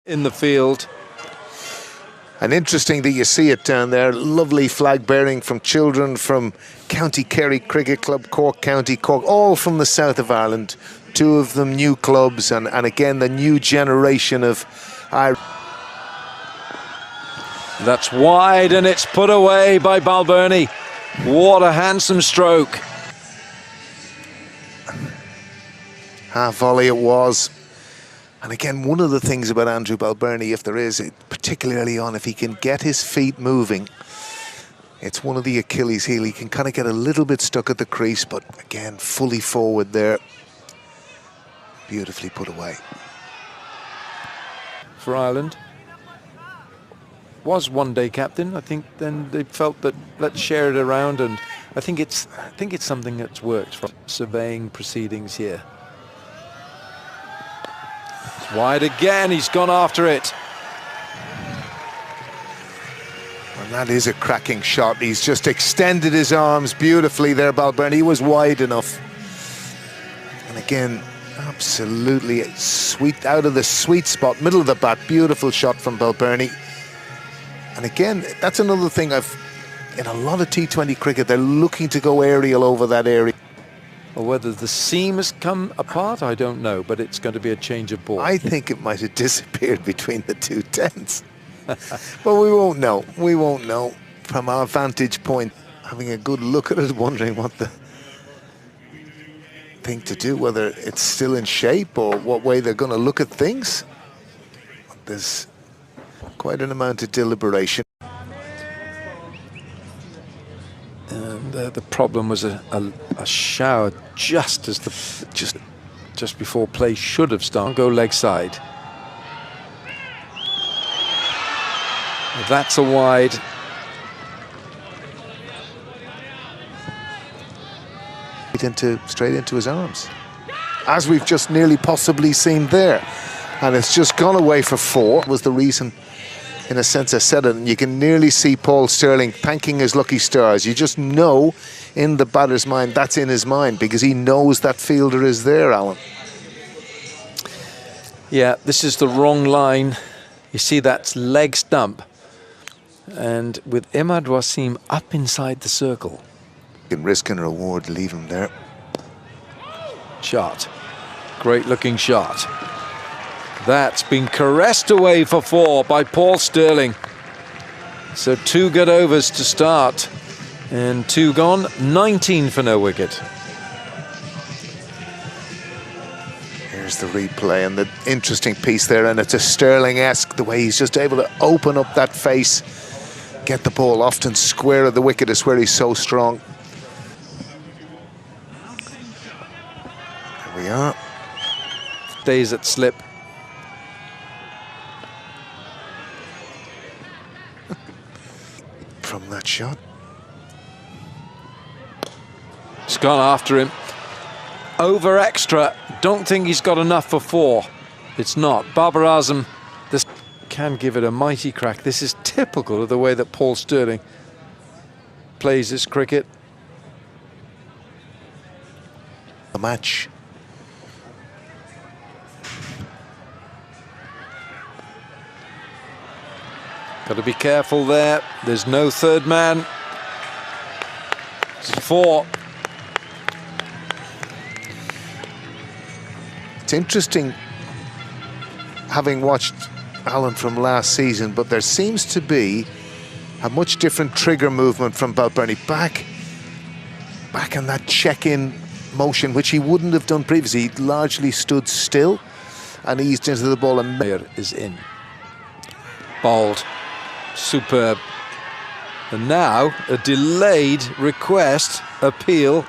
in the field. And interesting that you see it down there. Lovely flag bearing from children from County Kerry Cricket Club, Cork County, Cork, all from the south of Ireland. Two of them new clubs, and again the new generation of Irish. That's wide, and it's put away by Balbirnie. What a handsome stroke. Half volley it was. And again, one of the things about Andrew Balbirnie, if there is, particularly on, if he can get his feet moving, it's one of the Achilles heel. He can kind of get a little bit stuck at the crease, but again, fully forward there. Beautifully put away. For Ireland. Was one-day captain. I think then they felt that let's share it around, and I think it's something that's worked from surveying proceedings here. It's wide again. He's gone after it. And that is a cracking shot. He's just extended his arms beautifully there, Balbirnie. He was wide enough. And again, absolutely sweet, out of the sweet spot, middle of the bat. Beautiful shot from Balbirnie. And again, that's another thing in a lot of T20 cricket, they're looking to go aerial over that area. Or whether the seam has come apart, I don't know, but it's going to be a change of ball. I think it might have disappeared between the two tents. But we won't know. We won't know from our vantage point. Having a good look at it, wondering what the thing to do, whether it's still in shape or what way they're going to look at things. There's quite an amount of deliberation. And the problem was a shower just as just before play should have started. Go leg side. That's a wide. Straight into his arms, as we've just nearly possibly seen there, and it's just gone away for four. Was the reason, in a sense, I said it, and you can nearly see Paul Stirling thanking his lucky stars. You just know in the batter's mind that's in his mind, because he knows that fielder is there, Alan. Yeah, this is the wrong line. You see that's leg stump, and with Imad Wasim up inside the circle. You can risk and reward, leave him there. Shot. Great looking shot. That's been caressed away for four by Paul Stirling. So two good overs to start. And two gone, 19 for no wicket. Here's the replay and the interesting piece there, and it's a Stirling-esque, the way he's just able to open up that face, get the ball often square of the wicket is where he's so strong. There we are. Stays at slip. From that shot. He's gone after him. Over extra. Don't think he's got enough for four. It's not. Babar Azam, this can give it a mighty crack. This is typical of the way that Paul Stirling plays his cricket. The match. Got to be careful there. There's no third man. It's four. It's interesting, having watched Alan from last season, but there seems to be a much different trigger movement from Balbirnie. Back in that check-in motion, which he wouldn't have done previously. He largely stood still and eased into the ball. And Mayer is in. Bowled. Superb. And now a delayed request appeal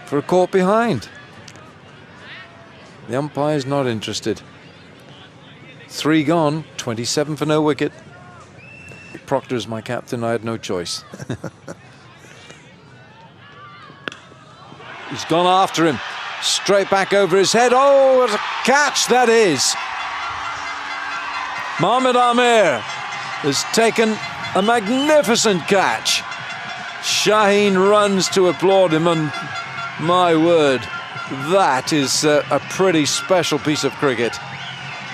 for a caught behind. The umpire's not interested. Three gone, 27 for no wicket. Proctor is my captain, I had no choice. He's gone after him. Straight back over his head. Oh, what a catch that is. Mohamed Amir has taken a magnificent catch. Shaheen runs to applaud him, and my word, That is a pretty special piece of cricket.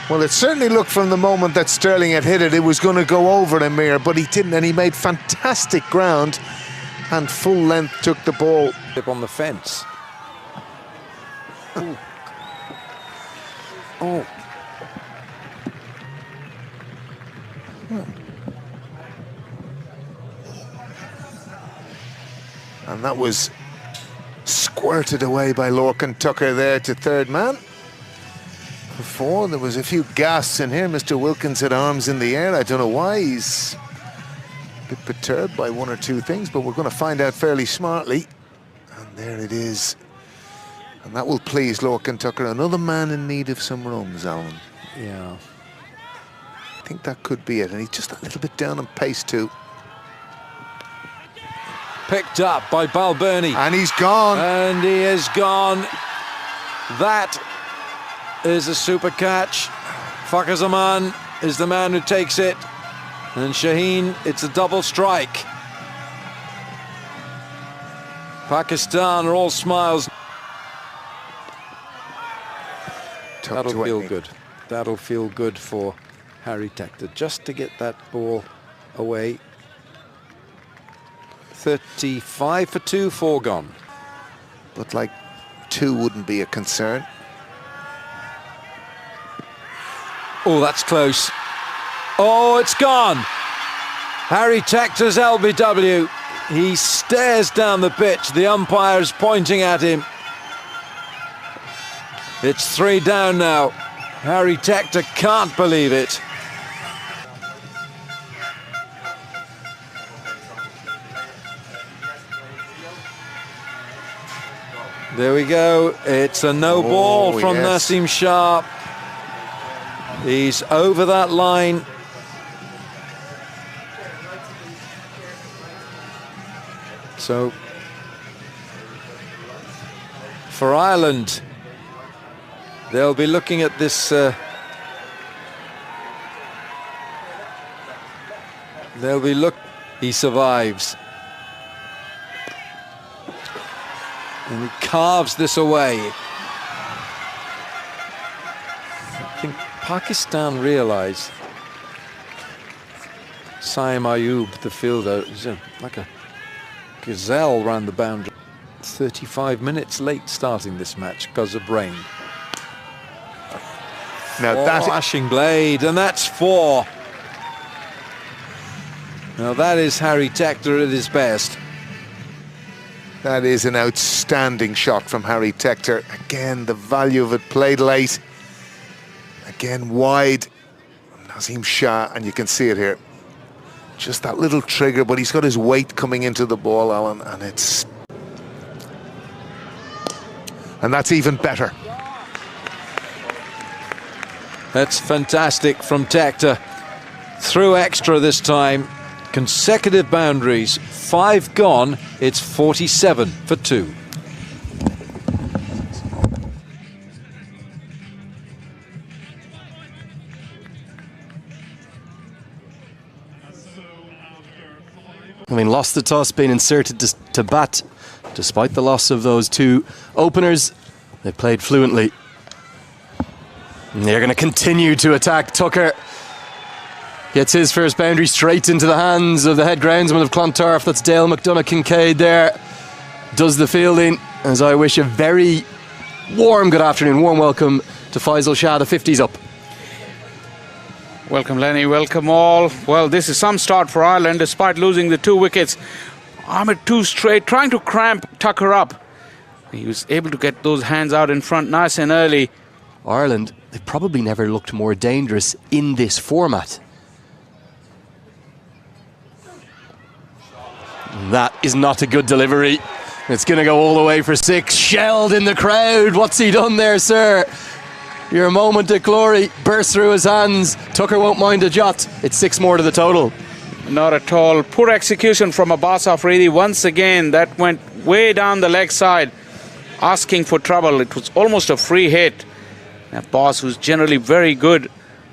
Well, it certainly looked from the moment that Sterling had hit it, it was going to go over Amir, but he didn't, and he made fantastic ground and full length took the ball. Up on the fence. Oh. Oh. And that was squirted away by Lorcan Tucker there to third man. Before there was a few gasps in here. Mr. Wilkins had arms in the air. I don't know why. He's a bit perturbed by one or two things, but we're going to find out fairly smartly. And there it is. And that will please Lorcan Tucker. Another man in need of some runs, Alan. Yeah. I think that could be it. And he's just a little bit down on pace too. Picked up by Balbirnie. And he's gone. And he is gone. That is a super catch. Fakhar Zaman is the man who takes it. And Shaheen, it's a double strike. Pakistan are all smiles. That'll feel good. That'll feel good for Harry Tector, just to get that ball away. 35 for 2, 4 gone. But like 2 wouldn't be a concern. Oh, that's close. Oh, it's gone. Harry Tector's LBW. He stares down the pitch. The umpire is pointing at him. It's 3 down now. Harry Tector can't believe it. There we go. It's a no ball from Naseem Shah. He's over that line. So for Ireland, they'll be looking at this. He survives. And he carves this away. I think Pakistan realise Saim Ayub, the fielder, is like a gazelle round the boundary. 35 minutes late starting this match because of rain. Now that's flashing blade, and that's 4. Now that is Harry Tector at his best. That is an outstanding shot from Harry Tector. Again, the value of it played late. Again, wide. Naseem Shah, and you can see it here. Just that little trigger, but he's got his weight coming into the ball, Alan, and it's... And that's even better. That's fantastic from Tector. Through extra this time. Consecutive boundaries. 5 gone. It's 47 for 2. Having lost the toss, being inserted to bat, despite the loss of those 2 openers, they played fluently. And they're going to continue to attack. Tucker gets his first boundary straight into the hands of the head groundsman of Clontarf. That's Dale McDonough Kincaid there. Does the fielding, as I wish a very warm good afternoon, warm welcome to Faisal Shah. The 50's up. Welcome, Lenny. Welcome all. Well, this is some start for Ireland despite losing the 2 wickets. Ahmed 2 straight, trying to cramp Tucker up. He was able to get those hands out in front nice and early. Ireland, they probably never looked more dangerous in this format. That is not a good delivery. It's going to go all the way for 6. Shelled in the crowd. What's he done there, sir? Your moment of glory burst through his hands. Tucker won't mind a jot. It's 6 more to the total. Not at all. Poor execution from Abbas Afridi. Once again, that went way down the leg side, asking for trouble. It was almost a free hit. Abbas, who's generally very good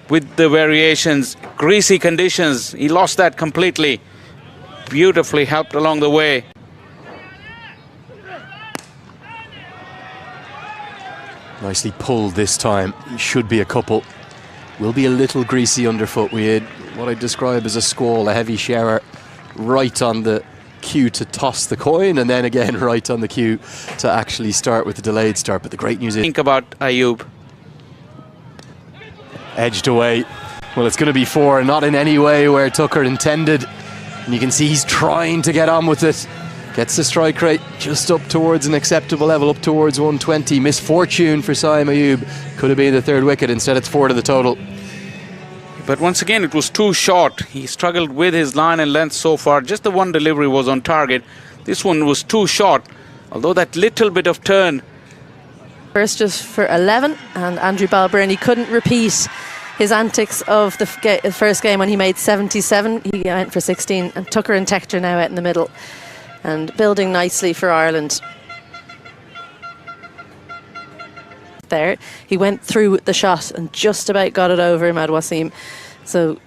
with the variations, greasy conditions, he lost that completely. Beautifully helped along the way. Nicely pulled this time. Should be a couple. Will be a little greasy underfoot. We had what I describe as a squall, a heavy shower, right on the cue to toss the coin, and then again right on the cue to actually start with the delayed start. But the great news is, Think about Ayub. edged away. Well, it's going to be 4, not in any way where Tucker intended. And you can see he's trying to get on with it. Gets the strike rate just up towards an acceptable level, up towards 120. Misfortune for Saim Ayub. Could have been the 3rd wicket. Instead, it's 4 to the total. But once again, it was too short. He struggled with his line and length so far. Just the one delivery was on target. This one was too short. Although that little bit of turn. First just for 11, and Andrew Balbirnie couldn't repeat his antics of the first game when he made 77. He went for 16, and Tucker and Tector now out in the middle and building nicely for Ireland. There, he went through the shot and just about got it over Imad Wasim. So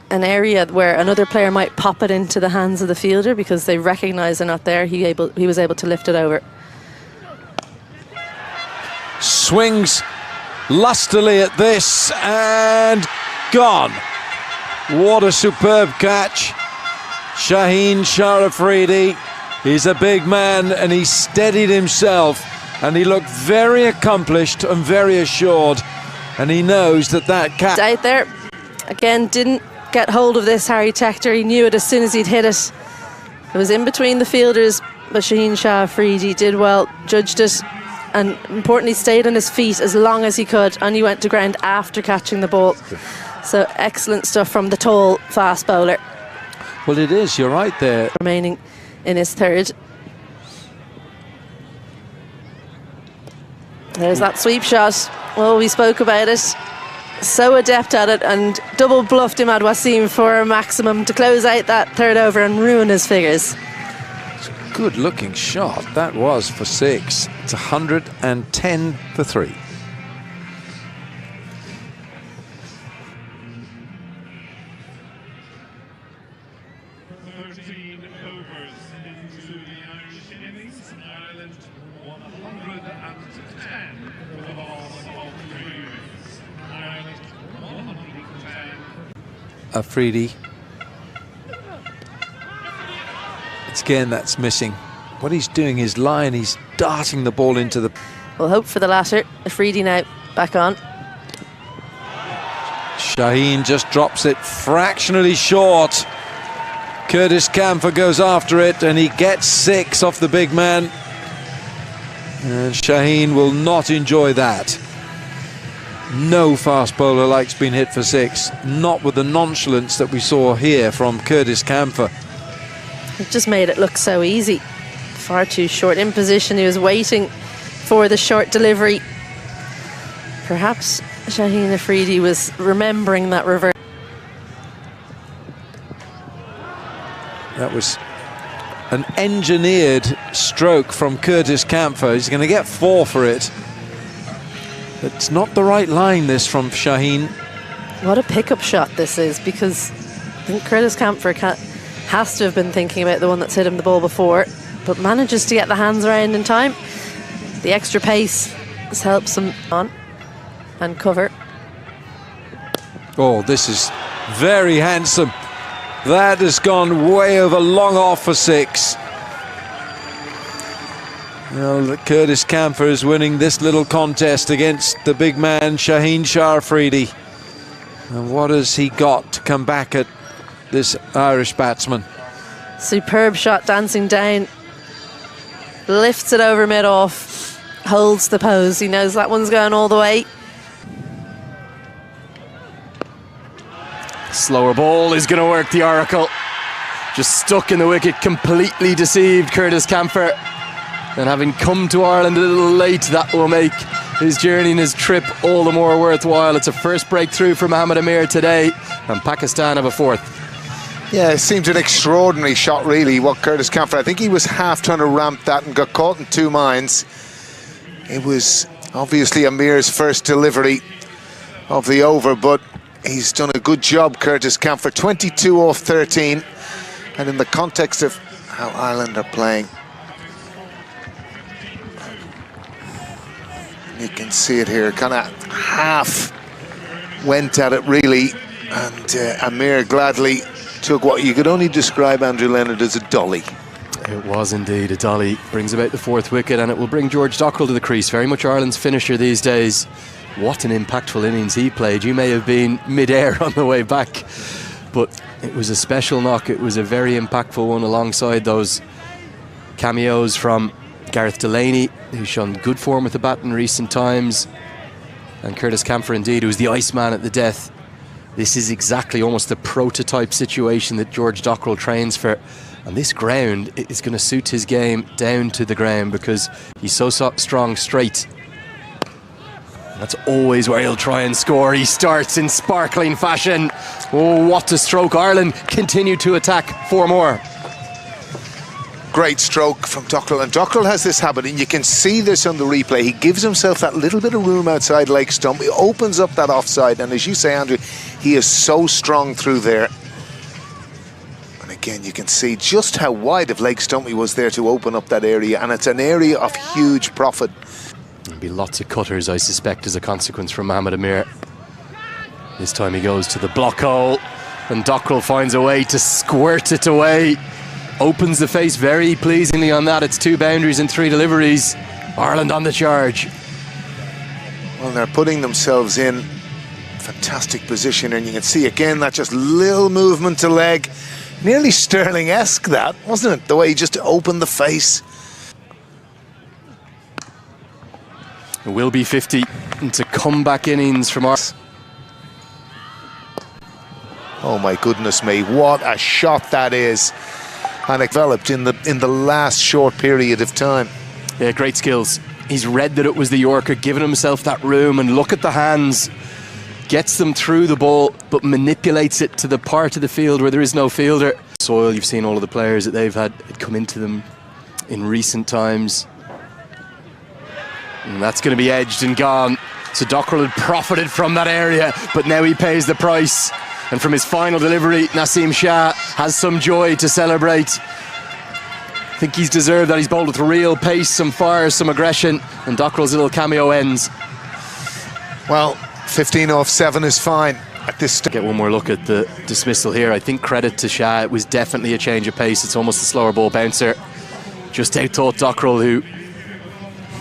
an area where another player might pop it into the hands of the fielder because they recognise they're not there, he was able to lift it over. Swings lustily at this and gone. What a superb catch. Shaheen Shah Afridi, he's a big man and he steadied himself and he looked very accomplished and very assured, and he knows that catch out there again didn't get hold of this. Harry Tector, he knew it as soon as he'd hit it. It was in between the fielders, but Shaheen Shah Afridi did well, judged it, and importantly stayed on his feet as long as he could, and he went to ground after catching the ball. So excellent stuff from the tall fast bowler. Well, it is, you're right there. Remaining in his 3rd. There's that sweep shot. Well, we spoke about it. So adept at it, and double bluffed Imad Wasim for a maximum to close out that 3rd over and ruin his figures. Good looking shot. That was for 6. It's 110 for 3. Afridi. It's again, that's missing. What he's doing is he's darting the ball into the... We'll hope for the latter. Afridi now back on. Shaheen just drops it fractionally short. Curtis Camphor goes after it and he gets 6 off the big man. And Shaheen will not enjoy that. No fast bowler likes being hit for 6, not with the nonchalance that we saw here from Curtis Camphor. It just made it look so easy. Far too short in position. He was waiting for the short delivery. Perhaps Shaheen Afridi was remembering that reverse. That was an engineered stroke from Curtis Camphor. He's going to get 4 for it. It's not the right line, this, from Shaheen. What a pickup shot this is, because I think Curtis Camphor has to have been thinking about the one that's hit him the ball before, but manages to get the hands around in time. The extra pace helps him on and cover. Oh, this is very handsome. That has gone way over, long off for 6. Well, Curtis Camphor is winning this little contest against the big man Shaheen Shah Afridi. And what has he got to come back at this Irish batsman? Superb shot, dancing down, lifts it over mid-off, holds the pose. He knows that one's going all the way. Slower ball is going to work the oracle. Just stuck in the wicket, completely deceived Curtis Camphor. And having come to Ireland a little late, that will make his journey and his trip all the more worthwhile. It's a first breakthrough for Mohammad Amir today, and Pakistan have a 4th. Yeah, it seems an extraordinary shot, really, what Curtis Camphor. I think he was half trying to ramp that and got caught in 2 minds. It was obviously Amir's first delivery of the over, but he's done a good job, Curtis Camphor. 22 off 13, and in the context of how Ireland are playing, You can see it here, kind of half went at it really, and Amir gladly took what you could only describe, Andrew Leonard, as a dolly. It was indeed a dolly. Brings about the 4th wicket, and it will bring George Dockrell to the crease. Very much Ireland's finisher these days. What an impactful innings he played. You may have been mid-air on the way back, but it was a special knock. It was a very impactful one, alongside those cameos from Gareth Delaney, who's shown good form with the bat in recent times, and Curtis Camphor, indeed, who was the Iceman at the death. This is exactly almost the prototype situation that George Dockrell trains for. And this ground is going to suit his game down to the ground, because he's so strong straight. That's always where he'll try and score. He starts in sparkling fashion. Oh, what a stroke. Ireland continue to attack. 4 more. Great stroke from Dockrell, and Dockrell has this habit, and you can see this on the replay. He gives himself that little bit of room outside leg stump. He opens up that offside, and as you say, Andrew, he is so strong through there. And again, you can see just how wide of leg stump he was there to open up that area, and it's an area of huge profit. There'll be lots of cutters, I suspect, as a consequence from Mohamed Amir. This time he goes to the block hole, and Dockrell finds a way to squirt it away. Opens the face very pleasingly on that. It's 2 boundaries and 3 deliveries. Ireland on the charge. Well, they're putting themselves in fantastic position, and you can see again that just little movement to leg. Nearly Sterling-esque, that, wasn't it? The way he just opened the face. It will be 50. It's a comeback innings from us. Oh my goodness me, what a shot that is. And it developed in the last short period of time. Yeah, great skills. He's read that it was the Yorker, given himself that room, and look at the hands. Gets them through the ball, but manipulates it to the part of the field where there is no fielder. Soil, you've seen all of the players that they've had come into them in recent times. And that's going to be edged and gone. So Dockrell had profited from that area, but now he pays the price. And from his final delivery, Naseem Shah has some joy to celebrate. I think he's deserved that. He's bowled with real pace, some fire, some aggression, and Dockrell's little cameo ends. Well, 15 off 7 is fine at this stage. Get one more look at the dismissal here. I think credit to Shah. It was definitely a change of pace. It's almost a slower ball bouncer. Just out-thought Dockrell, who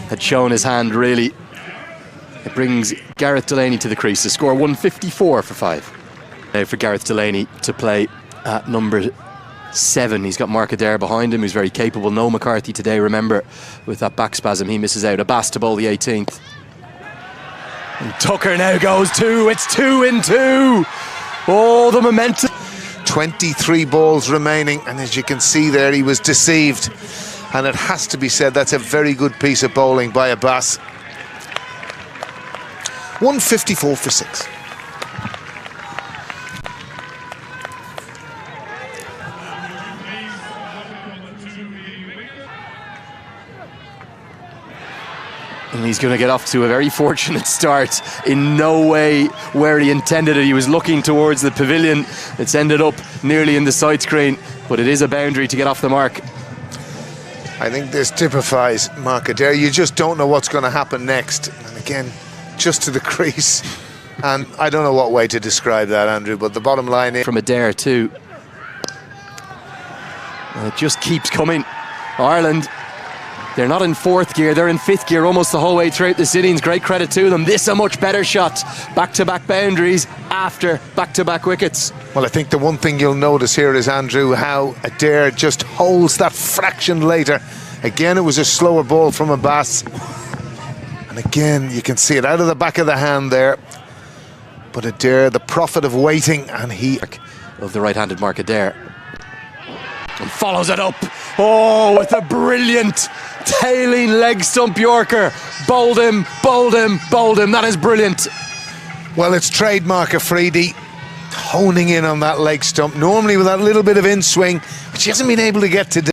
had shown his hand, really. It brings Gareth Delaney to the crease. The score 154 for 5. Now for Gareth Delaney to play at number 7. He's got Mark Adair behind him, who's very capable. No McCarthy today, remember, with that back spasm. He misses out. Abbas to bowl the 18th. And Tucker now goes 2. It's 2 in 2. Oh, the momentum. 23 balls remaining, and as you can see there, he was deceived. And it has to be said, that's a very good piece of bowling by Abbas. 154 for 6. And he's going to get off to a very fortunate start. In no way where he intended it. He was looking towards the pavilion. It's ended up nearly in the side screen, but it is a boundary to get off the mark. I think this typifies Mark Adair. You just don't know what's going to happen next. And again, just to the crease. And I don't know what way to describe that, Andrew, but the bottom line is... From Adair too. And it just keeps coming. Ireland, they're not in 4th gear, they're in 5th gear almost the whole way throughout this innings. Great credit to them. This a much better shot. Back-to-back boundaries after back-to-back wickets. Well, I think the one thing you'll notice here is, Andrew, how Adair just holds that fraction later. Again, it was a slower ball from Abbas. And again, you can see it out of the back of the hand there. But Adair, the prophet of waiting, and he... Of the right-handed Mark Adair. And follows it up. Oh, with a brilliant tailing leg stump Yorker. Bowled him, bowled him, bowled him. That is brilliant. Well, it's trademark Afridi, honing in on that leg stump, normally with that little bit of in-swing, which he hasn't been able to get today.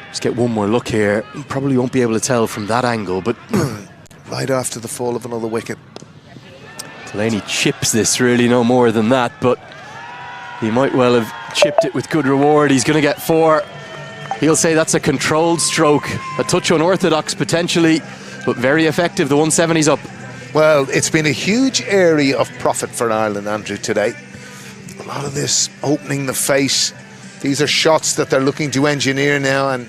Just get one more look here. You probably won't be able to tell from that angle, but... right after the fall of another wicket. Delaney chips this, really no more than that, but he might well have chipped it with good reward. He's going to get 4. He'll say that's a controlled stroke, a touch unorthodox potentially, but very effective. The 170's up. Well, it's been a huge area of profit for Ireland, Andrew, today. A lot of this opening the face. These are shots that they're looking to engineer now, and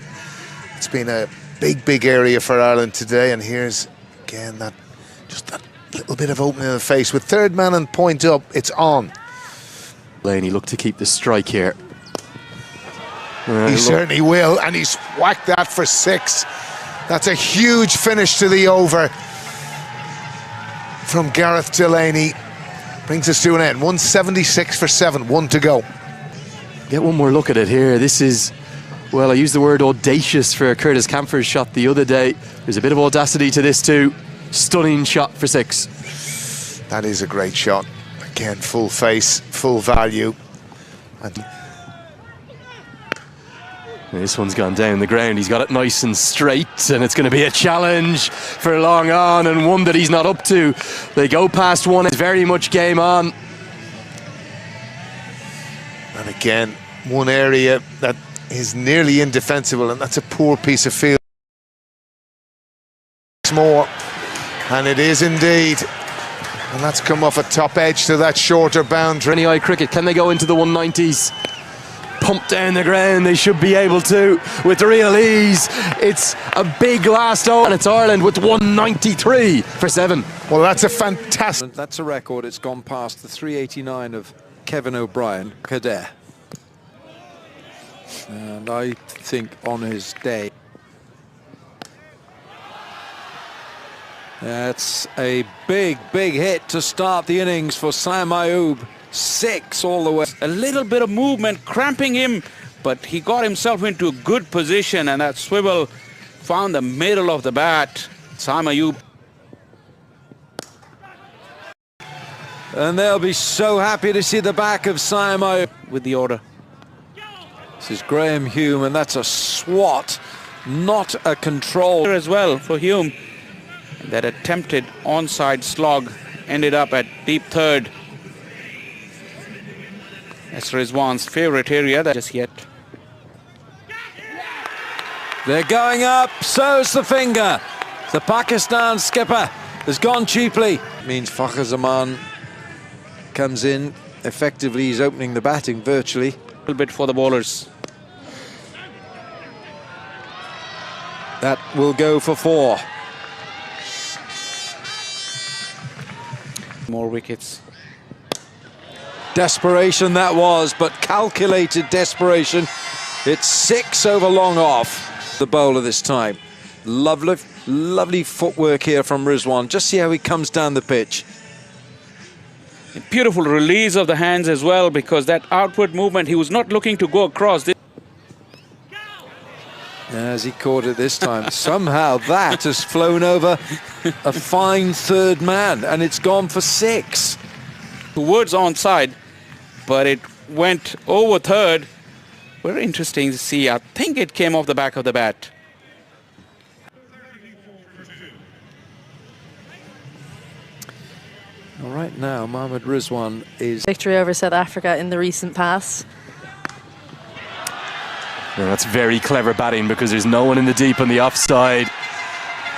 it's been a big area for Ireland today. And here's, again, that little bit of opening of the face. With third man and point up, it's on. Laney look to keep the strike here. He certainly will, and he's whacked that for 6. That's a huge finish to the over from Gareth Delaney. Brings us to an end. 176 for 7, 1 to go. Get one more look at it here. This is, well, I used the word audacious for Curtis Camphor's shot the other day. There's a bit of audacity to this too. Stunning shot for 6. That is a great shot. Again, full face, full value. And this one's gone down the ground. He's got it nice and straight, and it's going to be a challenge for long on, and one that he's not up to. They go past one. It's very much game on. And again, one area that is nearly indefensible, and that's a poor piece of field. More, and it is indeed. And that's come off a top edge to that shorter boundary. 20i cricket, can they go into the 190s? Pump down the ground, they should be able to with real ease. It's a big last over, and it's Ireland with 193 for 7. Well, that's a fantastic. That's a record. It's gone past the 389 of Kevin O'Brien, Kader. And I think on his day, that's a big hit to start the innings for Sam Ayub. 6 all the way. A little bit of movement cramping him, but he got himself into a good position, and that swivel found the middle of the bat. Sam Ayub. And they'll be so happy to see the back of Sam Ayub With the order. This is Graham Hume, and that's a swat, not a control. As well for Hume. That attempted onside slog ended up at deep third. That's Rizwan's favourite area just yet. They're going up, so's the finger. The Pakistan skipper has gone cheaply. Means Fakhar Zaman comes in. Effectively, he's opening the batting virtually. A little bit for the bowlers. That will go for 4. More wickets. Desperation that was, but calculated desperation. It's 6 over long off. The bowler this time. Lovely footwork here from Rizwan. Just see how he comes down the pitch. A beautiful release of the hands as well, because that outward movement, he was not looking to go across. As he caught it this time. Somehow that has flown over a fine third man, and it's gone for 6. Towards onside, but it went over third. Very interesting to see. I think it came off the back of the bat. All right, now Mohammad Rizwan is Victory over South Africa in the recent past. Well, that's very clever batting, because there's no one in the deep on the offside.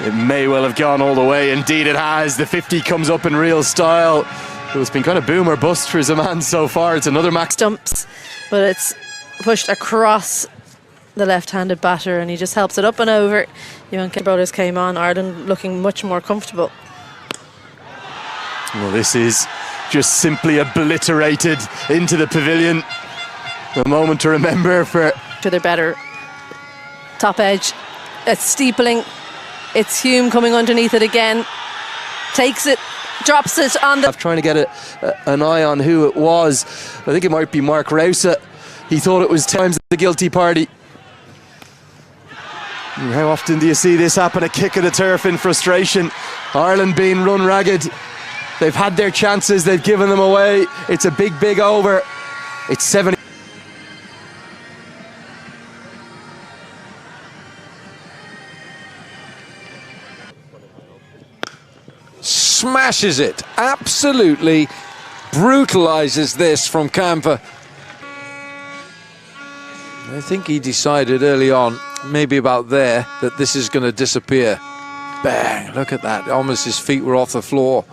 It may well have gone all the way. Indeed it has. The 50 comes up in real style. It's been kind of boom or bust for Zaman so far. It's another max Stumps, but it's pushed across the left-handed batter, and he just helps it up and over. Young brothers came on. Ireland looking much more comfortable. Well, this is just simply obliterated into the pavilion. A moment to remember for... To their better top edge. It's steepling. It's Hume coming underneath it again. Takes it, drops it on the... Trying to get an eye on who it was. I think it might be Mark Rowsa. He thought it was times the guilty party. And how often do you see this happen? A kick of the turf in frustration. Ireland being run ragged. They've had their chances, they've given them away. It's a big over. It's 70. smashes it, absolutely brutalizes this from Camphor. I think he decided early on, maybe about there, that this is going to disappear. Bang, look at that. Almost his feet were off the floor.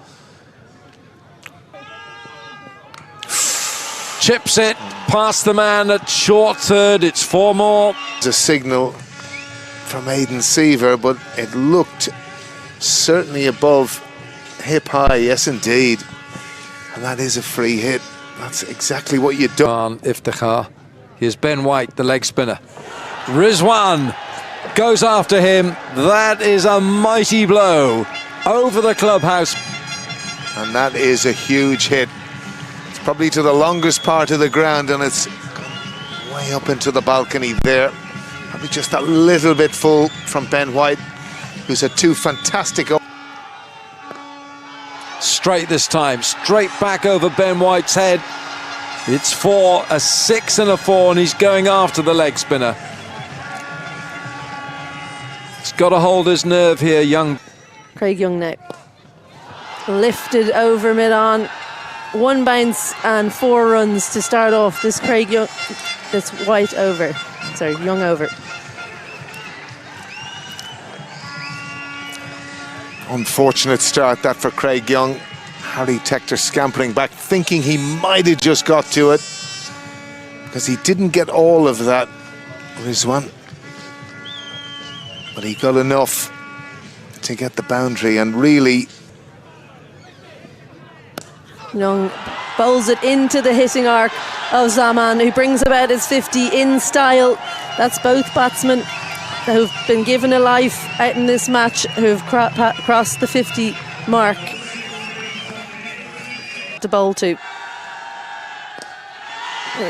Chips it past the man at short third. It's 4 more. It's a signal from Aidan Seaver, but it looked certainly above hip high. Yes, indeed. And that is a free hit. That's exactly what you do. On Iftikhar. Here's Ben White, the leg spinner. Rizwan goes after him. That is a mighty blow over the clubhouse. And that is a huge hit. It's probably to the longest part of the ground, and it's way up into the balcony there. Probably just a little bit full from Ben White, who's had 2 fantastic... Straight this time, straight back over Ben White's head. It's 4, a 6 and a 4, and he's going after the leg spinner. He's got to hold his nerve here, Young. Craig Young now. Lifted over mid-on. 1 bounce and 4 runs to start off this Craig Young, this White over. Sorry, Young over. Unfortunate start that for Craig Young. Harry Tector scampering back, thinking he might have just got to it, because he didn't get all of that, Rizwan. But he got enough to get the boundary, and really... Young bowls it into the hitting arc of Zaman, who brings about his 50 in style. That's both batsmen who've been given a life out in this match, who've crossed the 50 mark to bowl to.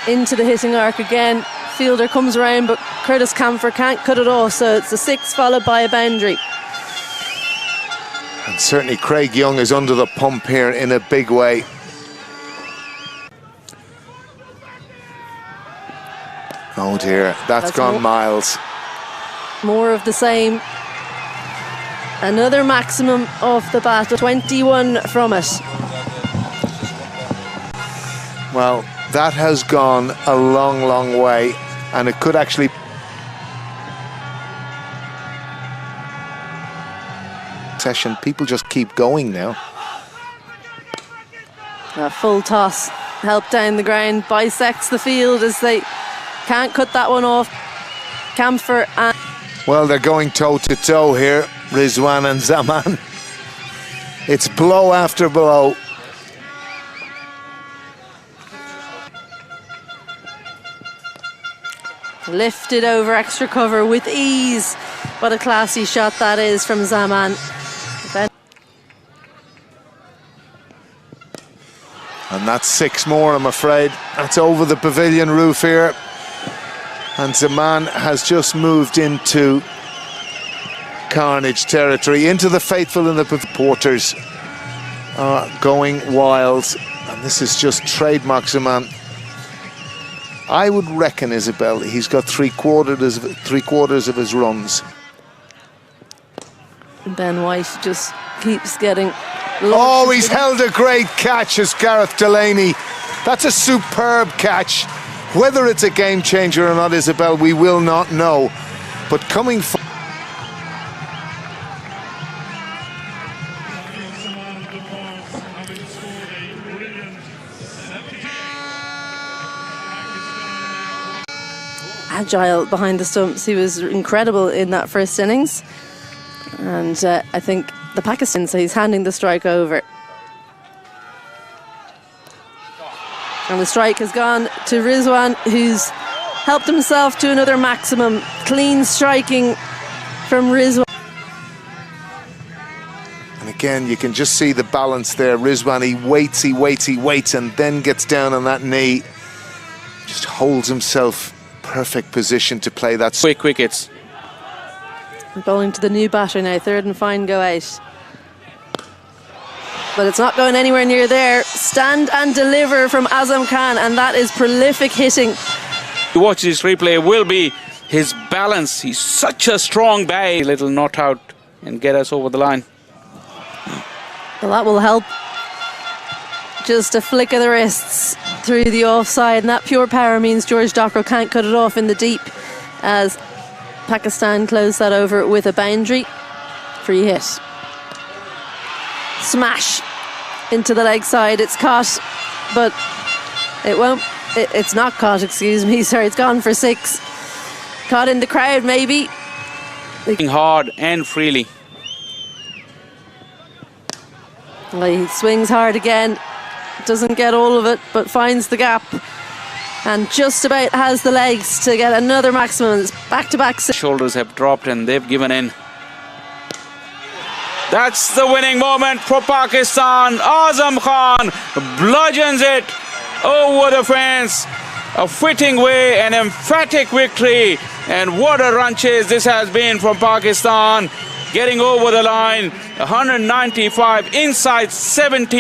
Into the hitting arc again. Fielder comes around, but Curtis Camphor can't cut it off, so it's a 6 followed by a boundary. And certainly Craig Young is under the pump here in a big way. Oh dear, that's gone miles. More of the same. Another maximum of the bat, 21 from it. Well, that has gone a long, long way, and it could actually... Session, people just keep going now. A full toss, helped down the ground, bisects the field as they can't cut that one off. Camphor and... Well, they're going toe-to-toe here, Rizwan and Zaman. It's blow after blow. Lifted over extra cover with ease. What a classy shot that is from Zaman. And that's 6 more, I'm afraid. That's over the pavilion roof here. And Zaman has just moved into carnage territory, into the faithful and the supporters are going wild. And this is just trademark Zaman. I would reckon, Isabel, he's got three quarters of his runs. Ben White just keeps getting... Oh, he's held a great catch as Gareth Delaney. That's a superb catch. Whether it's a game changer or not, Isabel, we will not know. But coming forward... agile behind the stumps. He was incredible in that first innings, and I think the Pakistan, so he's handing the strike over, and the strike has gone to Rizwan, who's helped himself to another maximum. Clean striking from Rizwan. And again, you can just see the balance there. Rizwan, he waits, and then gets down on that knee, just holds himself. Perfect position to play that. Quick wickets. Bowling to the new batter now, third and fine go out. But it's not going anywhere near there. Stand and deliver from Azam Khan, and that is prolific hitting. You watch this replay, will be his balance. He's such a strong guy. Little not out and get us over the line. Well, that will help. Just a flick of the wrists. through the offside, and that pure power means George Dockrell can't cut it off in the deep as Pakistan close that over with a boundary. Free hit. Smash into the leg side. It's caught, but it won't. It's not caught, excuse me. Sorry, it's gone for 6. Caught in the crowd, maybe. Hard and freely. Well, he swings hard again. Doesn't get all of it, but finds the gap. And just about has the legs to get another maximum. It's back-to-back. Shoulders have dropped and they've given in. That's the winning moment for Pakistan. Azam Khan bludgeons it over the fence. A fitting way, an emphatic victory. And what a run chase this has been from Pakistan. Getting over the line, 195 inside 70.